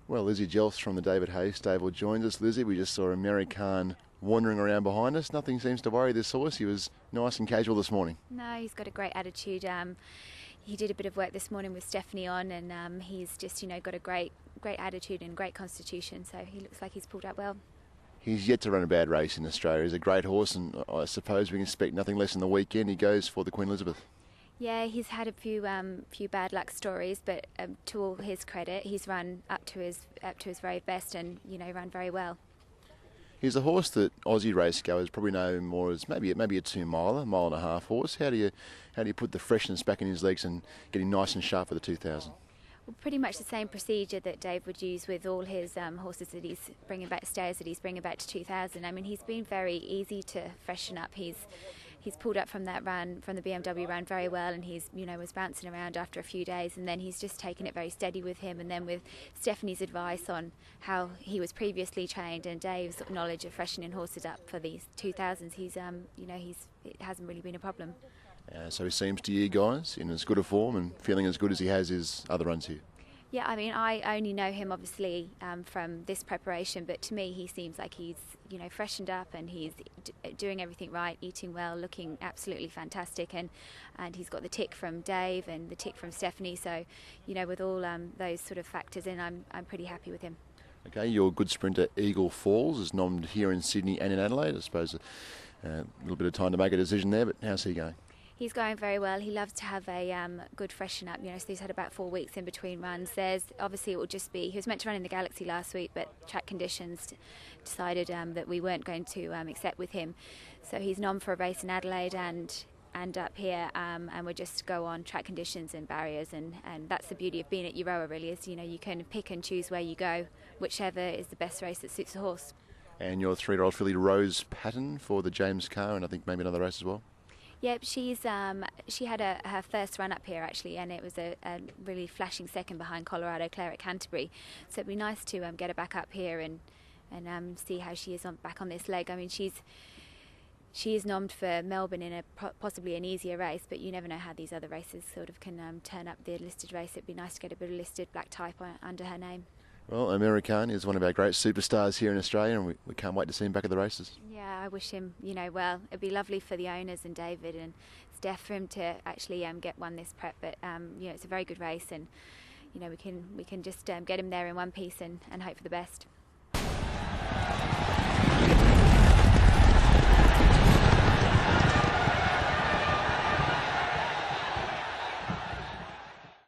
Well, Lizzie Jelfs from the David Hayes stable joins us. Lizzie, we just saw Americain wandering around behind us. Nothing seems to worry this horse. He was nice and casual this morning. No, he's got a great attitude. He did a bit of work this morning with Stephanie on, and he's just, got a great attitude and great constitution. So he looks like he's pulled up well. He's yet to run a bad race in Australia. He's a great horse, and I suppose we can expect nothing less in the weekend. He goes for the Queen Elizabeth. Yeah, he's had a few bad luck stories, but to all his credit, he's run up to his very best, and run very well. He's a horse that Aussie racegoers probably know him more as maybe a 2-miler, mile and a half horse. How do you put the freshness back in his legs and get him nice and sharp for the 2000? Well, pretty much the same procedure that Dave would use with all his horses that he's bringing back, stayers that he's bringing back to 2000. I mean, he's been very easy to freshen up. He's pulled up from that run, from the BMW run, very well, and he's was bouncing around after a few days, and then he's just taken it very steady with him. And then with Stephanie's advice on how he was previously trained and Dave's knowledge of freshening horses up for these 2000s, it hasn't really been a problem. So he seems to you guys in as good a form and feeling as good as he has his other runs here. Yeah, I mean, I only know him obviously from this preparation, but to me he seems like he's freshened up, and he's doing everything right, eating well, looking absolutely fantastic, and he's got the tick from Dave and the tick from Stephanie. So with all those sort of factors in, I'm pretty happy with him. Okay, your good sprinter Eagle Falls is nommed here in Sydney and in Adelaide. I suppose a little bit of time to make a decision there, but how's he going? He's going very well. He loves to have a good freshen up, so he's had about 4 weeks in between runs. Obviously it will just be, he was meant to run in the Galaxy last week, but track conditions decided that we weren't going to accept with him. So he's nom for a race in Adelaide and up here, and we'll just go on track conditions and barriers, and that's the beauty of being at Euroa really, is you can pick and choose where you go, whichever is the best race that suits the horse. And your 3-year-old filly Rose Patton for the James Carr, and I think maybe another race as well? Yep, she had her first run up here actually, and it was a really flashing second behind Colorado Clare at Canterbury. So it'd be nice to get her back up here and see how she is back on this leg. I mean, she is nommed for Melbourne in possibly an easier race, but you never know how these other races sort of can turn up the listed race. It'd be nice to get a bit of listed black type under her name. Well, Americain is one of our great superstars here in Australia, and we can't wait to see him back at the races. Yeah, I wish him, well. It'd be lovely for the owners and David and Steph for him to actually get one this prep. But it's a very good race, and we can just get him there in one piece and hope for the best.